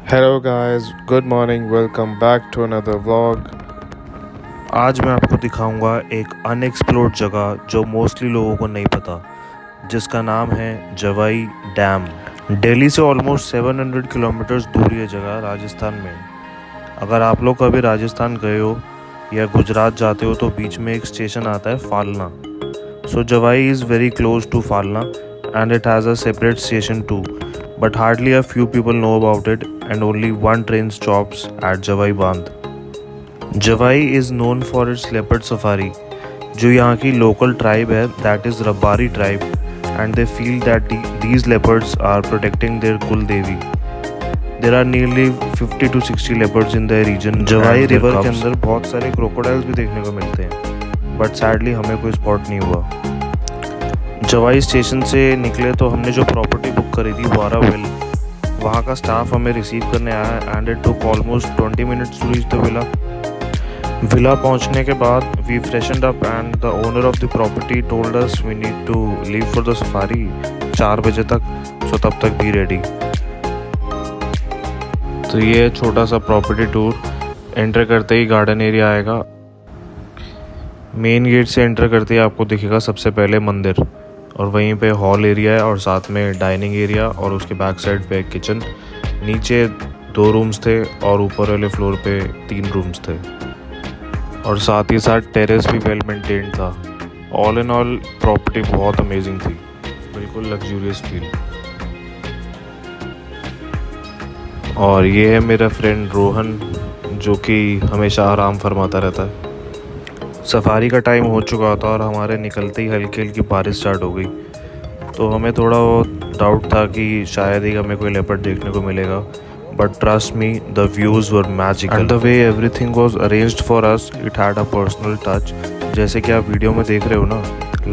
Hello guys, good morning, welcome back to another vlog. आज मैं आपको दिखाऊंगा एक अनएक्सप्लोर्ड जगह जो मोस्टली लोगों को नहीं पता, जिसका नाम है जवाई डैम। दिल्ली से ऑलमोस्ट 700 किलोमीटर्स दूर ये जगह राजस्थान में। अगर आप लोग कभी राजस्थान गए हो या गुजरात जाते हो तो बीच में एक स्टेशन आता है Falna. So Jawai is very close to Falna and it has a separate station too, but hardly a few people know about it and only one train stops at Javai Bandh. Javai is known for its leopard safari, जो यहाँ की local tribe है, that is Rabbari tribe, and they feel that these leopards are protecting their Kul Devi. There are nearly 50 to 60 leopards in the region. Jawai river के अंदर बहुत सारे crocodiles भी देखने को मिलते हैं, बट सैडली हमें कोई स्पॉट नहीं हुआ। जवाई स्टेशन से निकले तो हमने जो प्रॉपर्टी बुक करी थी वारावेल, वहाँ का स्टाफ हमें रिसीव करने आया and it took almost 20 minutes to reach the villa पहुँचने के बाद we freshened up and the owner of the property told us we need to leave for the safari 4 बजे तक, सो तब तक भी रेडी। तो ये छोटा सा प्रॉपर्टी टूर। एंटर करते ही गार्डन एरिया आएगा। मेन गेट से एंटर करते ही आपको दिखेगा सबसे पहले मंदिर, और वहीं पे हॉल एरिया है और साथ में डाइनिंग एरिया, और उसके बैक साइड पे किचन। नीचे 2 रूम्स थे और ऊपर वाले फ्लोर पे 3 रूम्स थे, और साथ ही साथ टेरेस भी वेल मेंटेन्ड था। ऑल इन ऑल प्रॉपर्टी बहुत अमेजिंग थी, बिल्कुल लग्जूरियस फील। और ये है मेरा फ्रेंड रोहन, जो कि हमेशा आराम फरमाता रहता है। सफारी का टाइम हो चुका था और हमारे निकलते ही हल्की हल्की बारिश स्टार्ट हो गई, तो हमें थोड़ा बहुत डाउट था कि शायद ही हमें कोई लेपर्ड देखने को मिलेगा, but trust me the views were magical and the way everything was arranged for us, it had a personal touch. जैसे कि आप वीडियो में देख रहे हो ना,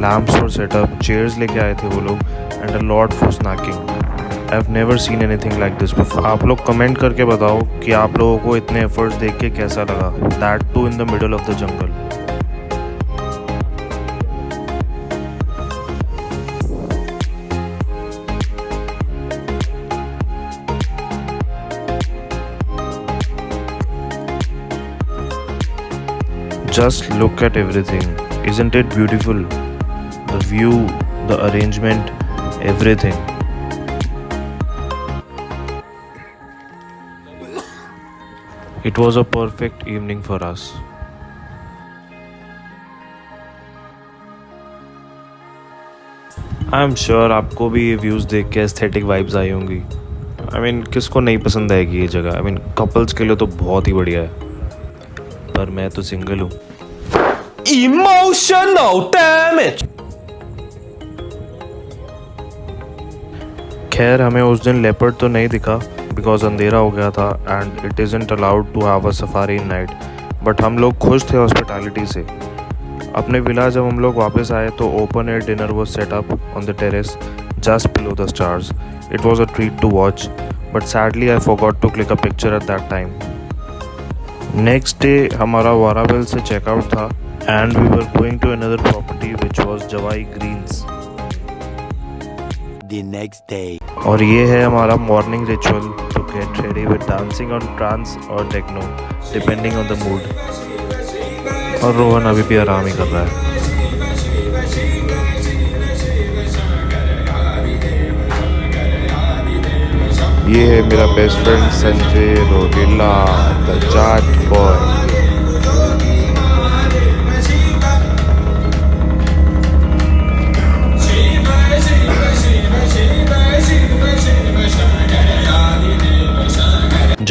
लैम्प्स फॉर सेटअप, चेयर्स लेके आए थे वो लोग, and a lot for snacking. I have never seen anything like this before. आप लोग कमेंट करके बताओ कि आप लोगों को इतने एफर्ट्स देख के कैसा लगा, that too in the middle of the jungle. Just look at everything. Isn't it beautiful? The view, the arrangement, everything. It was a perfect evening for us. I am sure आपको भी ये views देख के aesthetic vibes आई होंगी। I mean, किसको नहीं पसंद आएगी ये जगह? I mean, कपल्स के लिए तो बहुत ही बढ़िया है, पर मैं तो सिंगल हूँ। Emotional damage. खैर हमें उस दिन लेपर्ड तो नहीं दिखा बिकॉज अंधेरा हो गया था and it isn't allowed to have a safari in night, but हम लोग खुश थे हॉस्पिटैलिटी से। अपने विला जब हम लोग वापस आए तो open air dinner was set up on the terrace just below the stars. It was a treat to watch, but sadly I forgot to click a picture at that time. Next day हमारा वारावेल से checkout था and we were going to another property which was Javai Greens. The next day. और ये है हमारा morning ritual to get ready with dancing on trance और techno depending on the mood. और रोहन अभी भी आराम ही कर रहा है। ये है मेरा best friend Sanjay Rohila, the Jat boy.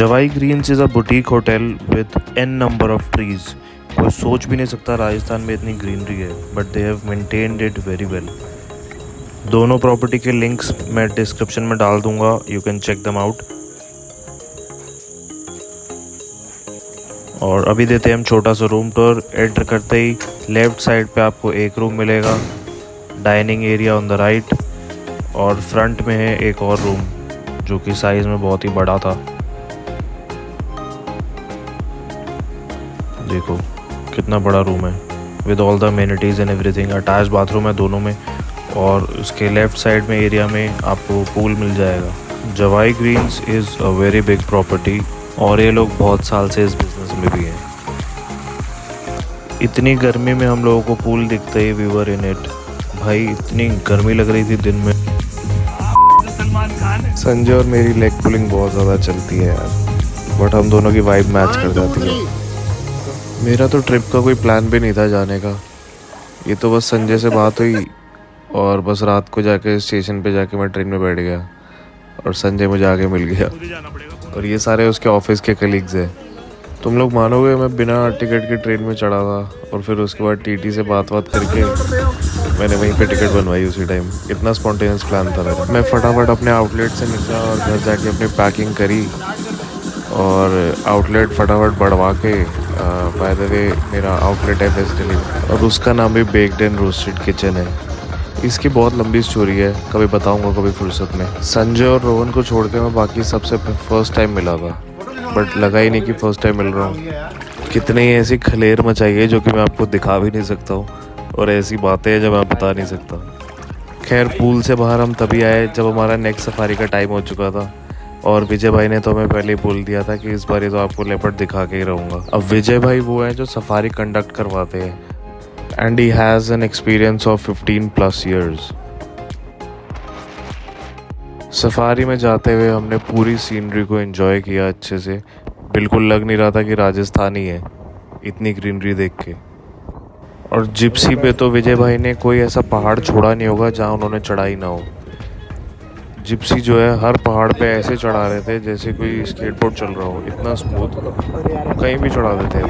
Jawai Green's is a boutique hotel with n number of trees. कोई सोच भी नहीं सकता राजस्थान में इतनी ग्रीनरी है, but they have maintained it very well. दोनों प्रॉपर्टी के लिंक्स मैं डिस्क्रिप्शन में डाल दूंगा, you can check them out. और अभी देते हैं हम छोटा सा रूम टूर। एंटर करते ही लेफ़्ट साइड पे आपको एक रूम मिलेगा, dining area on the right, और फ्रंट में है एक और रूम जो कि साइज़ में बहुत ही बड़ा था। देखो कितना बड़ा रूम है with all the amenities and everything. Attach bathroom है दोनों में, और उसके लेफ़्ट साइड में एरिया में आपको पूल मिल जाएगा। Jawai Green's is a very big property और ये लोग बहुत साल से इस बिज़नेस में भी हैं। इतनी गर्मी में हम लोगों को पूल दिखते ही वी वर इन इट। भाई इतनी गर्मी लग रही थी दिन में। संजय और मेरी लेग पुलिंग बहुत ज़्यादा चलती है यार, बट हम दोनों की वाइब मैच कर जाती है। मेरा तो ट्रिप का कोई प्लान भी नहीं था जाने का, ये तो बस संजय से बात हुई और बस रात को जाके स्टेशन पे जाके मैं ट्रेन में बैठ गया और संजय मुझे आके मिल गया। और ये सारे उसके ऑफिस के कलीग्स हैं। तुम लोग मानोगे मैं बिना टिकट के ट्रेन में चढ़ा था और फिर उसके बाद टीटी से बात करके मैंने वहीं पे टिकट बनवाई उसी टाइम। इतना स्पॉन्टेनियस प्लान था मेरा। मैं फटाफट अपने आउटलेट से निकला और घर जाके अपनी पैकिंग करी और आउटलेट फटाफट बढ़वा के बाय द वे मेरा आउटलेट है वेस्ट दिल्ली में और उसका नाम भी बेक्ड एंड रोस्टेड किचन है। इसकी बहुत लंबी स्टोरी है, कभी बताऊंगा कभी फुर्सत में। संजय और रोहन को छोड़ के मैं बाकी सबसे फर्स्ट टाइम मिला था, बट लगा ही नहीं कि फर्स्ट टाइम मिल रहा हूँ। कितने ही ऐसी खलेर मचाई है जो कि मैं आपको दिखा भी नहीं सकता हूँ और ऐसी बातें हैं जो मैं बता नहीं सकता। खैर पूल से बाहर हम तभी आए जब हमारा नेक्स्ट सफारी का टाइम हो चुका था और विजय भाई ने तो हमें पहले ही बोल दिया था कि इस बार तो आपको लेपर्ड दिखा के ही रहूँगा। अब विजय भाई वो हैं जो सफारी कंडक्ट करवाते हैं and he has an experience of 15+ years। Safari में जाते हुए हमने पूरी सीनरी को एंजॉय किया अच्छे से। बिल्कुल लग नहीं रहा था कि राजस्थान ही है, इतनी ग्रीनरी देख के। और जिप्सी पे तो विजय भाई ने कोई ऐसा पहाड़ छोड़ा नहीं होगा जहाँ उन्होंने चढ़ाई ना हो। जिप्सी जो है हर पहाड़ पे ऐसे चढ़ा रहे थे जैसे कोई स्केटबोर्ड चल रहा हो, इतना स्मूथ, कहीं भी चढ़ा देते हैं।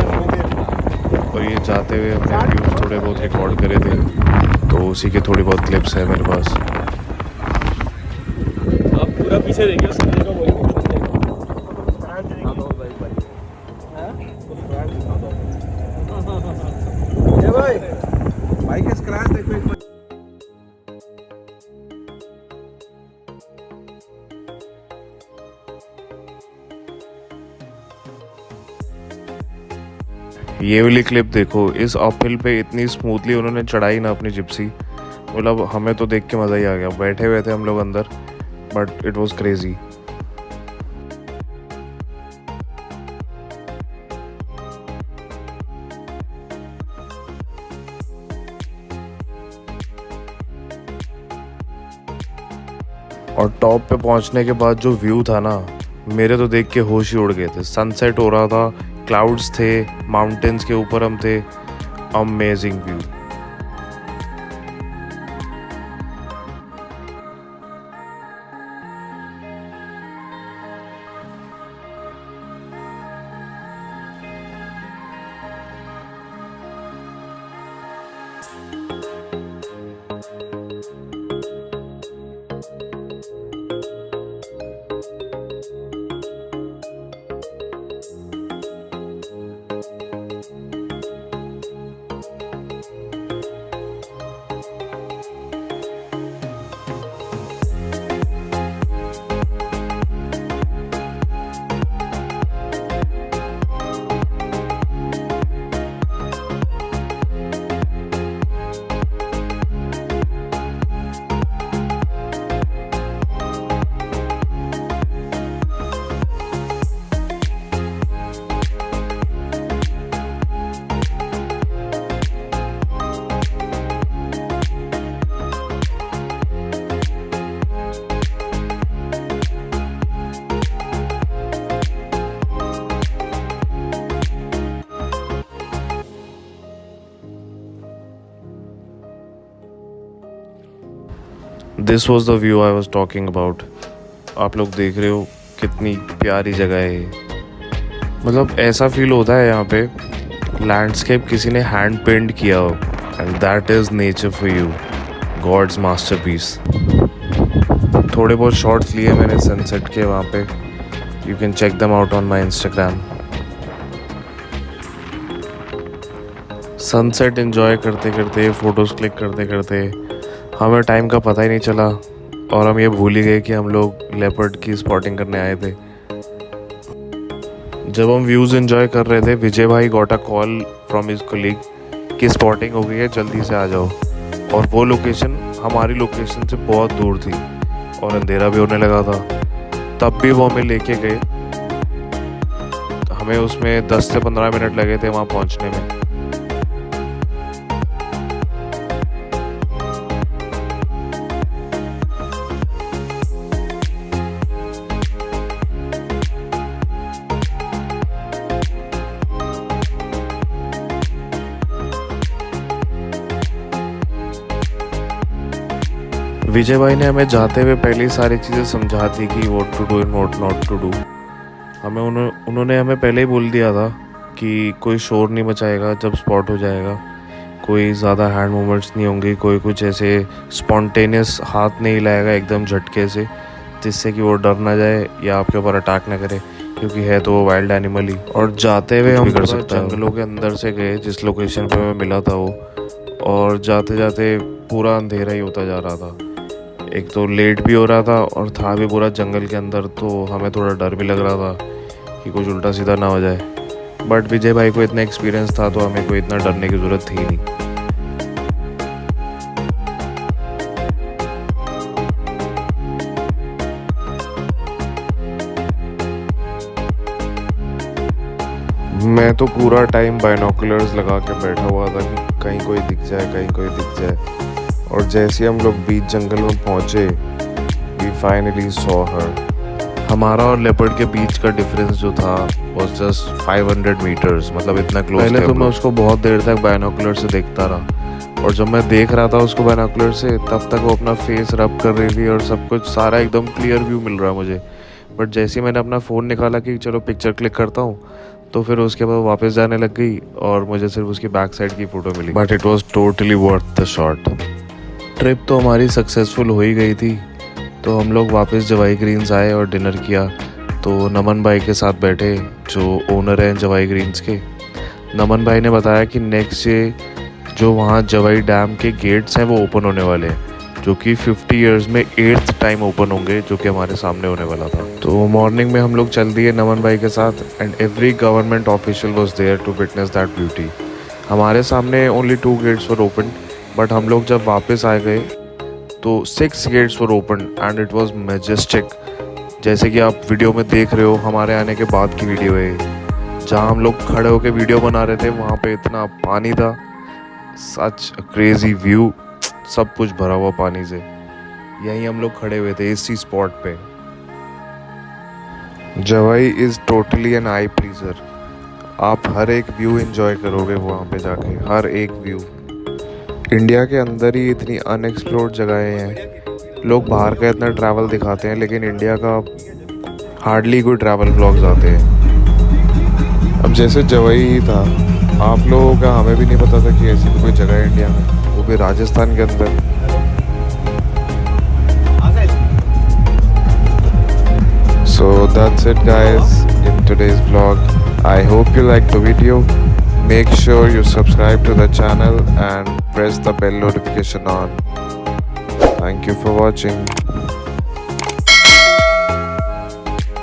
और ये जाते हुए हमने व्यूज़ थोड़े बहुत रिकॉर्ड करे थे, तो उसी के थोड़ी बहुत क्लिप्स है मेरे पास। आप पूरा पीछे देखिए, संजय का वही भाई के स्क्रैच देखो एक बार। ये वाली क्लिप देखो, इस अपहिल पे इतनी स्मूथली उन्होंने चढ़ाई ना अपनी जिप्सी, मतलब हमें तो देख के मज़ा ही आ गया। बैठे हुए थे हम लोग अंदर, बट इट वाज क्रेजी। और टॉप पे पहुंचने के बाद जो व्यू था ना, मेरे तो देख के होश ही उड़ गए थे। सनसेट हो रहा था, क्लाउड्स थे, माउंटेन्स के ऊपर हम थे, amazing view. This was the view I was talking about. आप लोग देख रहे हो कितनी प्यारी जगह है ये। मतलब ऐसा फील होता है यहाँ पे लैंडस्केप किसी ने हैंड पेंट किया हो, and that is nature for you, God's masterpiece. थोड़े बहुत शॉट्स लिए मैंने सनसेट के वहाँ पे, you can check them out on my Instagram. Sunset enjoy करते करते, फ़ोटोज़ क्लिक करते करते हमें टाइम का पता ही नहीं चला और हम ये भूल ही गए कि हम लोग लेपर्ड की स्पॉटिंग करने आए थे। जब हम व्यूज़ एंजॉय कर रहे थे, विजय भाई got a call from his colleague कि स्पॉटिंग हो गई है, जल्दी से आ जाओ। और वो लोकेशन हमारी लोकेशन से बहुत दूर थी और अंधेरा भी होने लगा था। तब भी वो हमें लेके गए। हमें उसमें 10 से 15 मिनट लगे थे वहाँ पहुँचने में। विजय भाई ने हमें जाते हुए पहले ही सारी चीज़ें समझा दी कि what to do and what not to do. उन्होंने हमें पहले ही बोल दिया था कि कोई शोर नहीं मचाएगा जब स्पॉट हो जाएगा, कोई ज़्यादा हैंड मूवमेंट्स नहीं होंगे, कोई कुछ ऐसे स्पॉन्टेनियस हाथ नहीं लाएगा एकदम झटके से, जिससे कि वो डर ना जाए या आपके ऊपर अटैक ना करे, क्योंकि है तो वो वाइल्ड एनिमल ही। और जाते हुए हम कर सकते हैं। जंगलों के अंदर से गए जिस लोकेशन पे हमें मिला था वो, और जाते जाते पूरा अंधेरा ही होता जा रहा था। एक तो लेट भी हो रहा था और था भी पूरा जंगल के अंदर, तो हमें थोड़ा डर भी लग रहा था कि कुछ उल्टा सीधा ना हो जाए। बट विजय भाई को इतना एक्सपीरियंस था तो हमें कोई इतना डरने की ज़रूरत थी नहीं। मैं तो पूरा टाइम बाइनोकुलर्स लगा के बैठा हुआ था कि कहीं कोई दिख जाए, कहीं कोई दिख जाए। और जैसे हम लोग बीच जंगल में पहुंचे, वी फाइनली सॉ हर। हमारा और लेपर्ड के बीच का डिफरेंस जो था वाज जस्ट 500 मीटर्स, मतलब इतना क्लोज। पहले तो मैं उसको बहुत देर तक बाइनोकुलर से देखता रहा, और जब मैं देख रहा था उसको बाइनोकुलर से, तब तक वो अपना फेस रब कर रही थी और सब कुछ सारा एकदम क्लियर व्यू मिल रहा मुझे। बट जैसे ही मैंने अपना फ़ोन निकाला कि चलो पिक्चर क्लिक करता हूँ, तो फिर उसके बाद वापस जाने लग गई और मुझे सिर्फ उसकी बैक साइड की फ़ोटो मिली। But it was totally worth the shot. Trip तो हमारी सक्सेसफुल हो ही गई थी, तो हम लोग वापस जवाई ग्रीन्स आए और डिनर किया। तो नमन भाई के साथ बैठे, जो ओनर हैं जवाई ग्रीन्स के। नमन भाई ने बताया कि नेक्स्ट डे जो वहाँ जवाई डैम के गेट्स हैं वो ओपन होने वाले हैं, जो कि 50 इयर्स में 8th टाइम ओपन होंगे, जो कि हमारे सामने होने वाला था। तो मॉर्निंग में हम लोग चल दिए नमन भाई के साथ, and every government official was there to witness that beauty. हमारे सामने only 2 gates were open, but हम लोग जब वापस आ गए तो 6 gates were open and it was majestic. जैसे कि आप वीडियो में देख रहे हो, हमारे आने के बाद की वीडियो है। जहाँ हम लोग खड़े होकर वीडियो बना रहे थे, वहाँ पे इतना पानी था, सच क्रेजी व्यू, सब कुछ भरा हुआ पानी से। यहीं हम लोग खड़े हुए थे इसी स्पॉट पे। Jawai is totally an eye pleasure. आप हर एक व्यू एंजॉय करोगे वहाँ पे जाके, हर एक व्यू। इंडिया के अंदर ही इतनी अनएक्सप्लोर्ड जगहें हैं। लोग बाहर का इतना ट्रैवल दिखाते हैं, लेकिन इंडिया का हार्डली कोई ट्रैवल व्लॉग्स आते हैं। अब जैसे जवाई ही था, आप लोगों का हमें भी नहीं पता था कि ऐसी भी कोई जगह है इंडिया में, वो भी राजस्थान के अंदर। So that's it guys in today's vlog. I hope you liked the video. Make sure you subscribe to the channel and press the bell notification on. Thank you for watching.